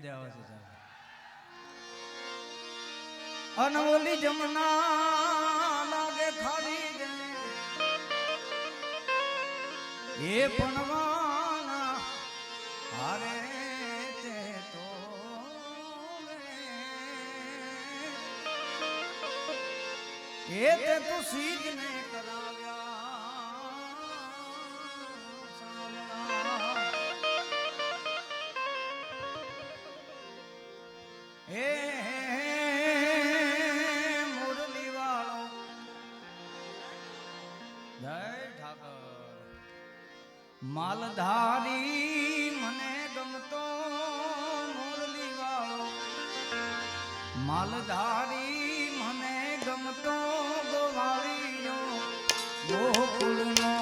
મજા આવે છે અનવલી જમના લાગે ખાલી રે એ પણવાના હારે તે તો એ તે તો સીજ ને કરાવ્યા હે મુરલી વાળો જય ઠાકર માલધારી મને ગમતો મુરલી વાળો માલધારી મને ગમતો ગોવાળીઓ ગોકુળનો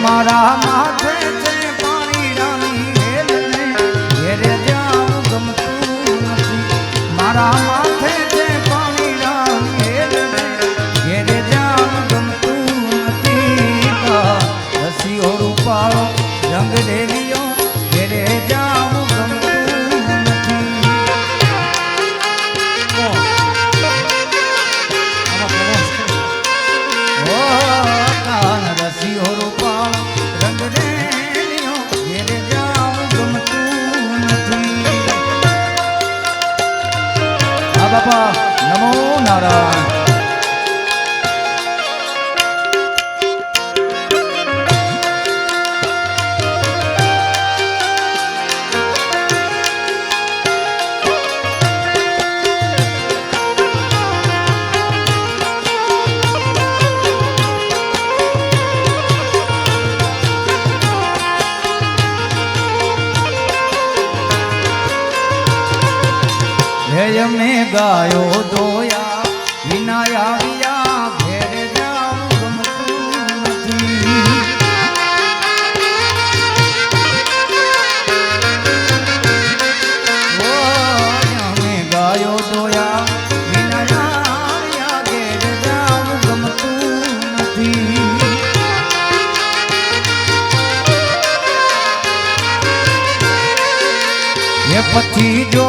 મારા માથે છે પાણી રાની હેલને ઘેરે જાઉં ગમતું નથી મારા માથે છે પાણી રાની હેલને ઘેરે જાઉં ગમતું નથી રસીઓ રૂપાળો રંગ રેલિયો ઘેરે જાઉં ગમતું નથી ઓ કાન રસીઓ રૂપાળો બાપા નમો નારાયણ મેં ગાયો દોયા વિનાયા વિયા ઘેર જાઉં ગમતું નથી મેં ગાયો દોયા વિનાયા વિયા ઘેર જાઉં ગમતું નથી એ પછી જો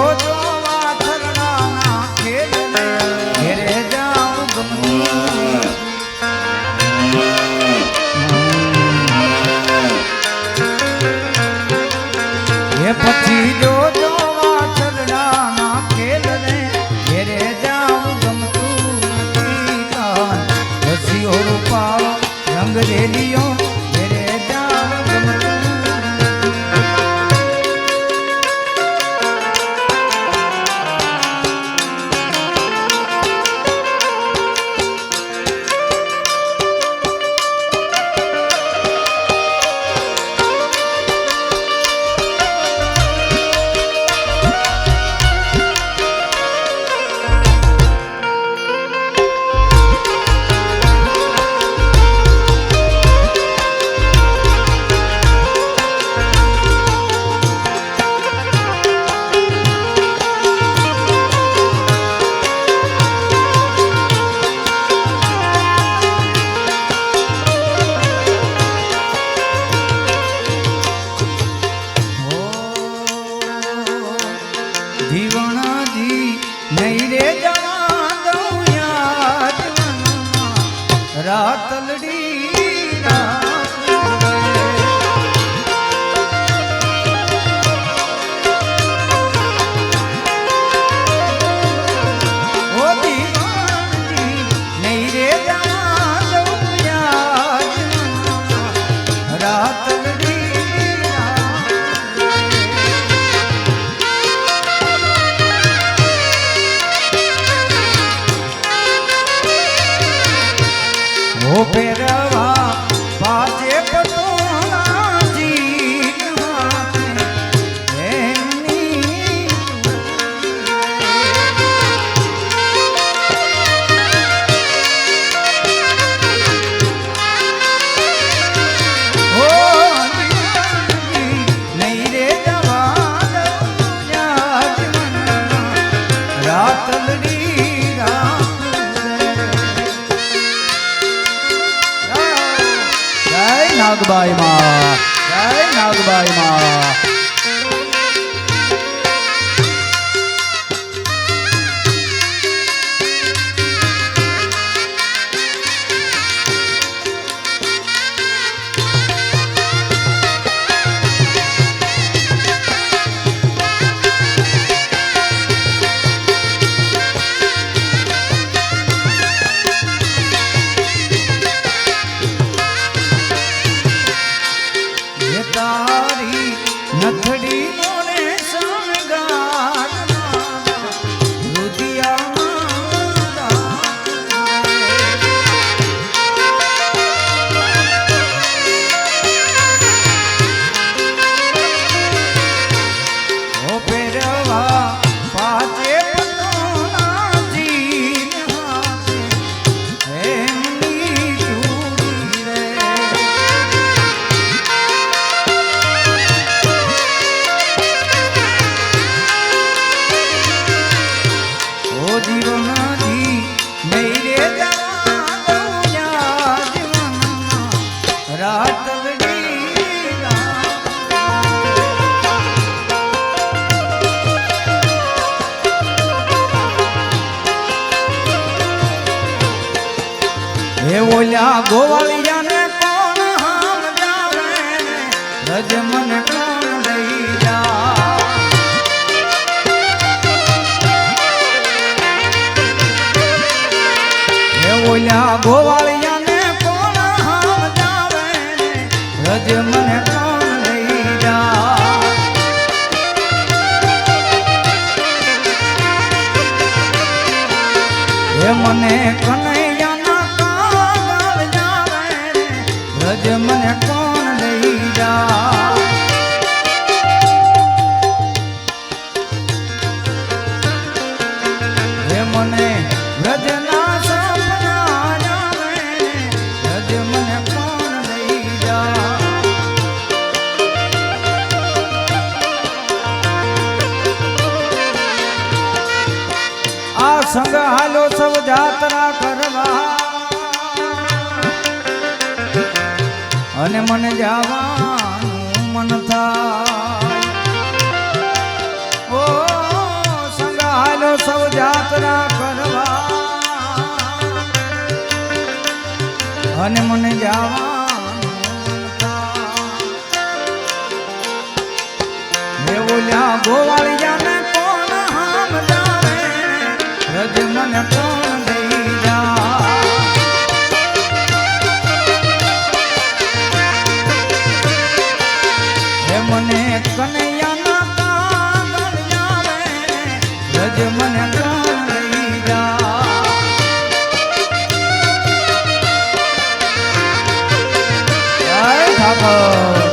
નાગબાઈ માં જય નાગબાઈ માં નથડી મોને શણગાર ઓ પેરવા પાચે પતોના જીન હાથે એમની ચૂડી રે જીવનથી મેરે જીવનમાં રાત હે ઓલ્યા ગોવાળિયાને કોણ હામ જાવે રજ મને કોણ લઈ જા ઓલ્યા ગોવાળિયાને કોણ હામ જાવે રજ મને કોણ લઈ જા હે મને કનૈયાના કાગળ જાવે રજ મને કોણ લઈ જા હે મને વ્રજના સંગ હાલો સૌ જાત્રા કરવા અને મને જવાનું મન થાય ઓ સંગ હાલો સૌ જાત્રા કરવા અને મને જવાનું મન થાય બોલ્યા ગોવાળિયાને કોણ હામ જાવે રજ મને કોણ લઈ જા હે મને કનૈયાના કાગળ જાવે રજ મને કોણ લઈ જા જય ઠાકોર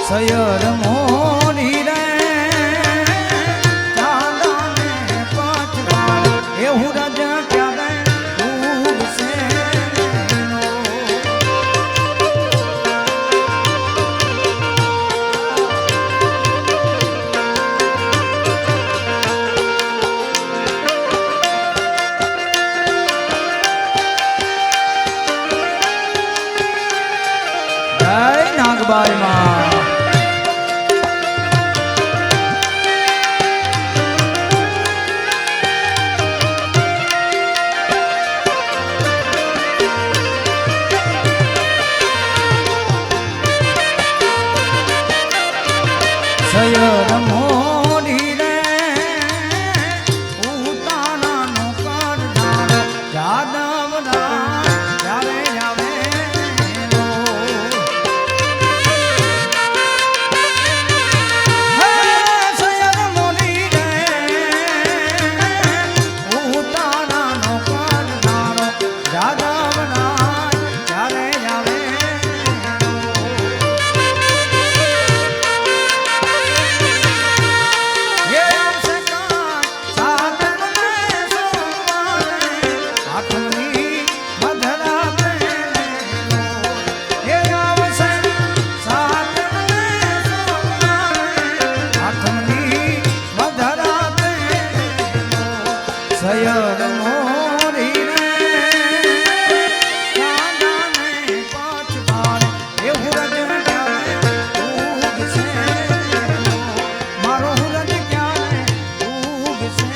સયર મોરી રે ચાંદાને પાંચવા એવું રાજા ક્યારે ઉગશે નાગબાઈ માં સયર મોરી રે ઉતાનાનો કરનારો જાદવ રાજ જ્યારે આવે લો. હે સયર મોરી રે ઉતાનાનો કરનારો જાદવ રાજ જ્યારે આવે લો. હે આવશે કાંઈ સાધનને સોમવારે આઠમની મધરાતે લો. હે આવશે સાધનને સોમવારે આઠમની મધરાતે લો. સયર મોરી રે કાંદાને પછવાડે એવું રજ ક્યારે ઉગશે લો. મારો હુરજ ક્યારે ઉગશે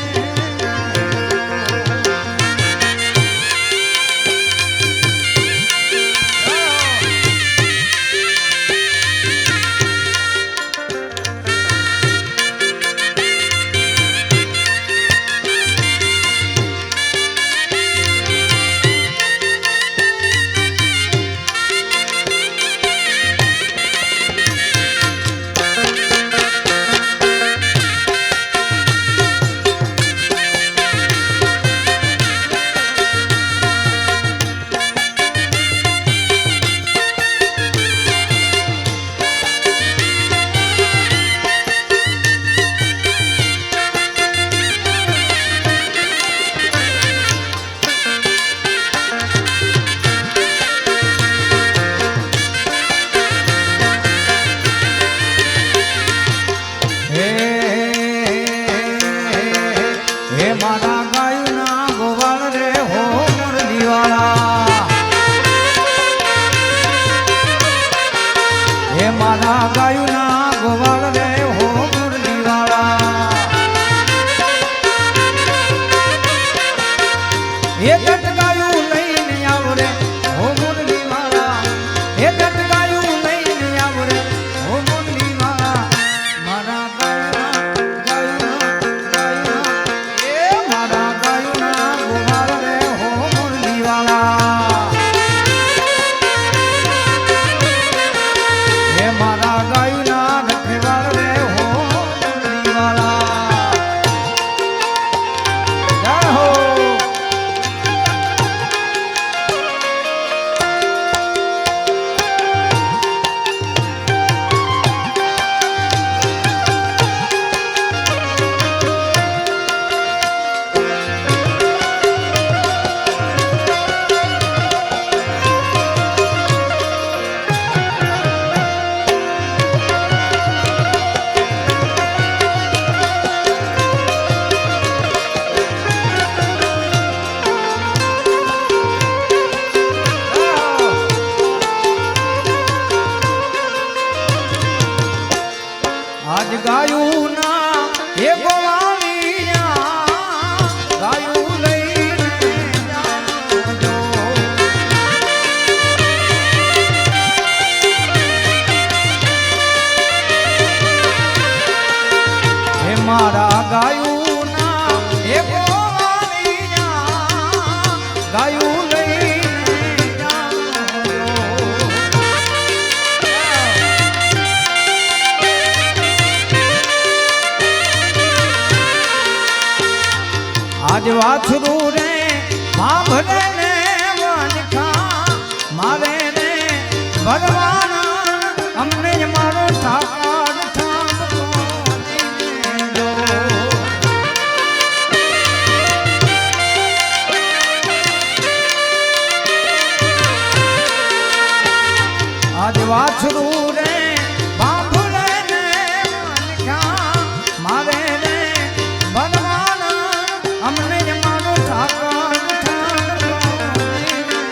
હે હે મારા ગાયના ગોવાળ રે હો મુરલીવાળા. હે મારા ગાયના ગોવાળ રે હો મુરલીવાળા. હે ટટકાયું લઈને આવો રે હો મુરલીવાળા. હે ટટકાયું લઈને આવો રે હો મુરલીવાળા. મારા ગાયના એ મારા ગાયના ગોવાળ રે હો મુરલીવાળા. હે મારા ગાયના રખેવાળ રે હો મુરલીવાળા. જય હો. આજ ગાયું ના એ ગોવાળિયા ગાયું લઈને જાજો. હે મારા ગાયું ના એ ગોવાળિયા ગાયું લઈને જાજો. આજ વાછરું રે ભાભરે ને વનખા મારે રે ભરવાના અમને જ મારો ઠાકર ઠામકો દીધો. આજ વાછરું રે ભાભરે ને વનખા મારે રે ભરવાના અમને જ મારો ઠાકર ઠાકર દીધો.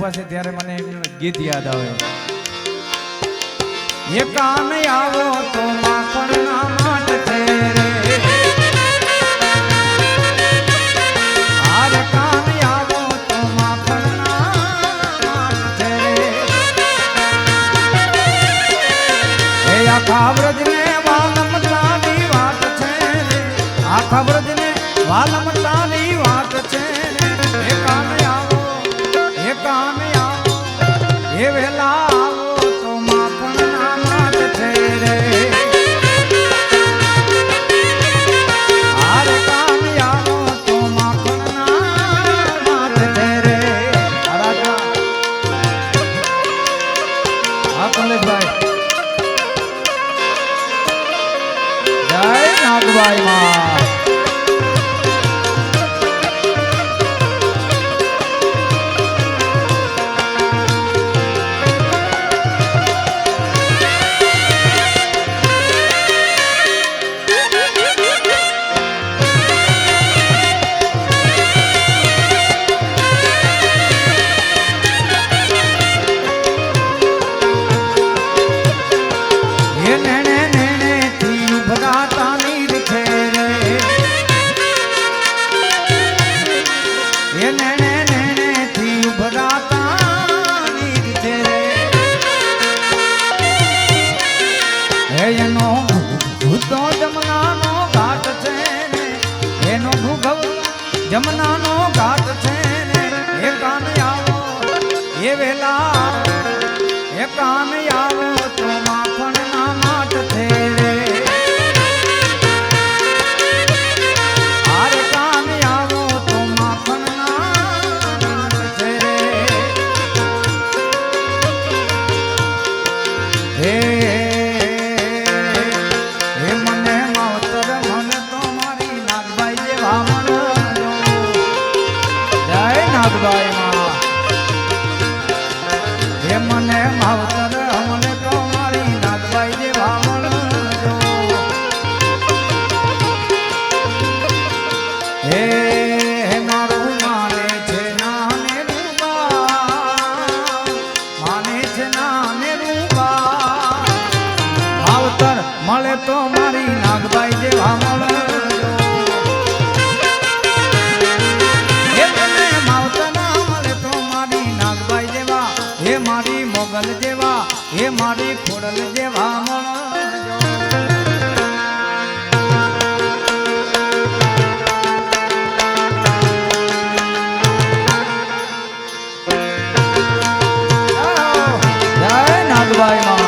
ઊભા છે ત્યારે મને એક ગીત યાદ આવે. એ કાન આવો તો માખણના માટ છે રે. આરે કાન આવો તો માખણના માટ છે રે. એ આખા વ્રજને વાલમ તારી વાત છે રે. આખા વ્રજને વાલમ તારી વાત છે રે. એ કાન આવો, એ કાન આવો, એ વેલા આવો તો માખણના માટ છે રે. આરે કાન આવો તો માખણના માટ છે રે. આ રાજા હા કમલેશભાઈ જય નાગભાઈ માં. એ નેણે નેણે થી ઉભરાતા નીર છે રે. એ નેણે નેણે થી ઉભરાતા નીર છે રે. હે એનો ભૂતો જમનાનો ઘાટ છે ને. એનો ભૂગવ જમનાનો ઘાટ છે ને. એ કાન આવો, એ વેલા આવો, એ કાન આવો તો માખણના માટ છે રે. આરે કાન આવો તો માખણના માટ છે રે. હે હે મને માવતર મને તો મારી નાગબાઈ જેવા મળજો. જય નાગબાઈ માં. હે મને માવતર મને તો મારી નાગબાઈ જેવા મળજો. હે મારું માને છે નાને રૂબા, માને છે નાને રૂબા. માવતર મળે તો મારી નાગબાઈ જેવા મળજો. હે મને માવતર ના મળે તો મારી નાગબાઈ જેવા, હે મારી મોગલ જેવા, હે મારી ખોડલ જેવા મળજો. જય નાગબાઈ માં.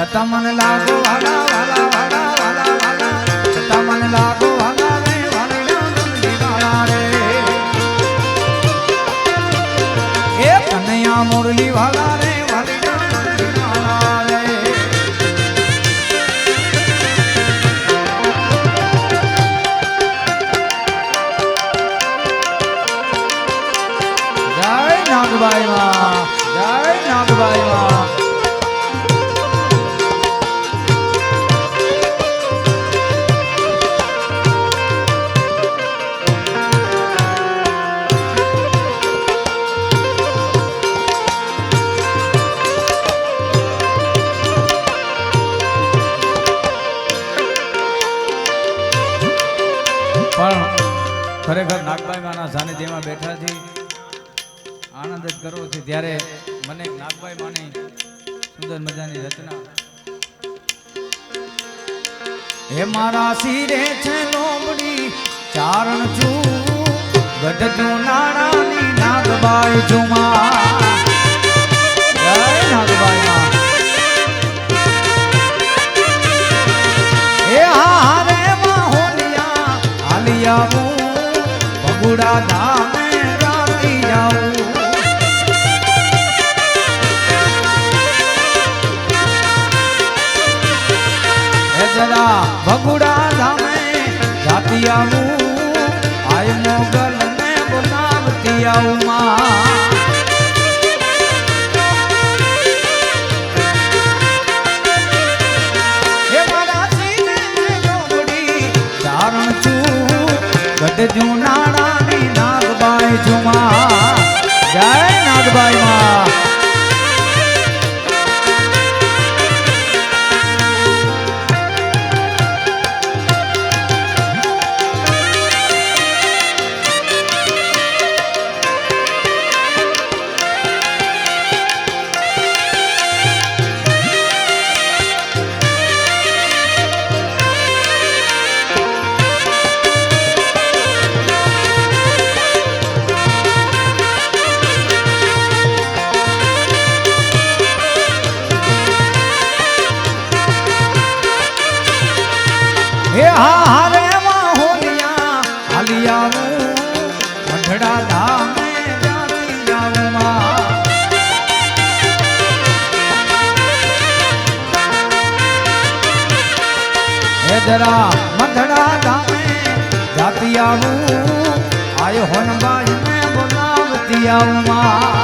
છતાં મને લાગો વાલા વાલા વાલા વાલા વાલા છતાં મને લાગો વાલા રે વાલીના મુરલી વાળા રે એ કનૈયા મુરલી વાળા રે વાલીના મુરલી વાળા રે જય નાગબાઈ માં જય નાગબાઈ માં પણ ખરેખર નાગબાઈ માના સાનિધ્યમાં બેઠા છે આનંદ જ કરવો છે ત્યારે મને નાગબાઈ માની સુંદર મજાની રચના હે મારા શિરે છે લોમડી ચારણ છું ગઢ નાણાની નાગબાઈ છુમા જય નાગબાઈ માં એ હારે હોલિયા હાલિયા બગુડા ધામે રાતી જાઉં જરા બગુડા ધામે જાતી આવું આય મોગલ ને બોલાવતી આવું માં હે મારા સીને જોડી ચારણ છું ગઢ જુનાળાની નાગબાઈ છુમા જય નાગબાઈ માં હે હારે હોલિયા હાલિયાવું મંઢડા ધામે જાતી જાઉં માં હે જરા મંઢડા ધામે જાતી આવું આય હોનબાઈ ને બોલાવતી આવું માં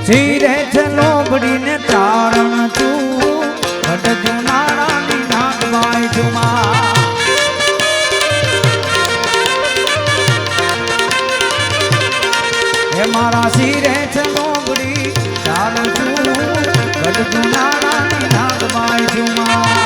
શિરે છે લોબડીને ચારણ છું ગઢ જુનાળાની નાગબાઈ છુમા હે મારા શિરે છે લોબડી ચારણ છું ગઢ જુનાળાની નાગબાઈ છુમા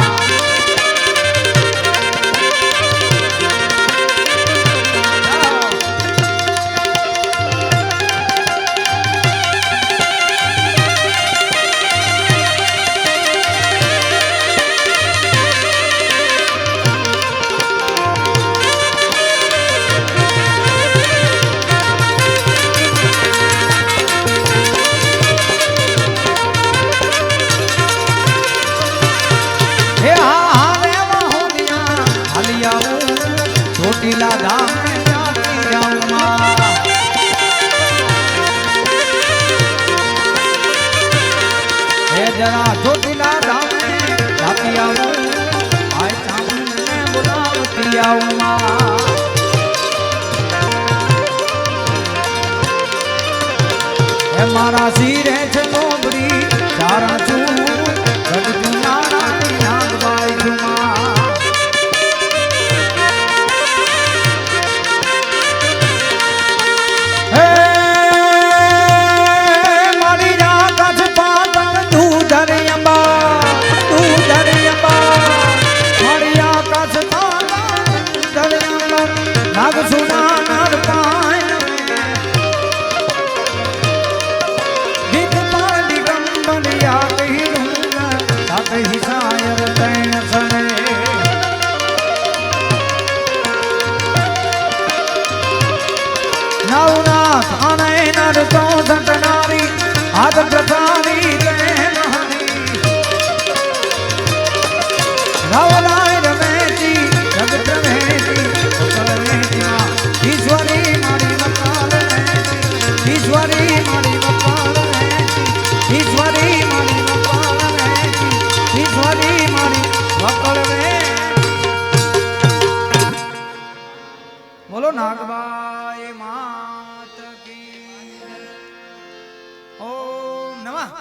ચોટીલા ધામે જાતી જાઉં માં હે જરા ચોટીલા ધામે જાતી આવું આય ચામુંડને બોલાવતી આવું માં હે મારા શિરે છે લોબડી ચારણ છું ગઢ જુનાળાની નાગબાઈ છુમા નાગ સુના નર પાય ગીત પાડી ગંબનિયા કહી આને નરતો સટનારી આદ પ્રસારી રાવલાય રમેશી જગત રમેશી ઈશ્વરી મારી વકાલ ઈશ્વરી મારી વકાલ ઈશ્વરી મારી વકાલ ઈશ્વરી મારી વકાલ બોલો નાગબાઈ માત કી ઓમ નમઃ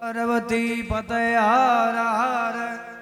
પાર્વતી પતય હર હર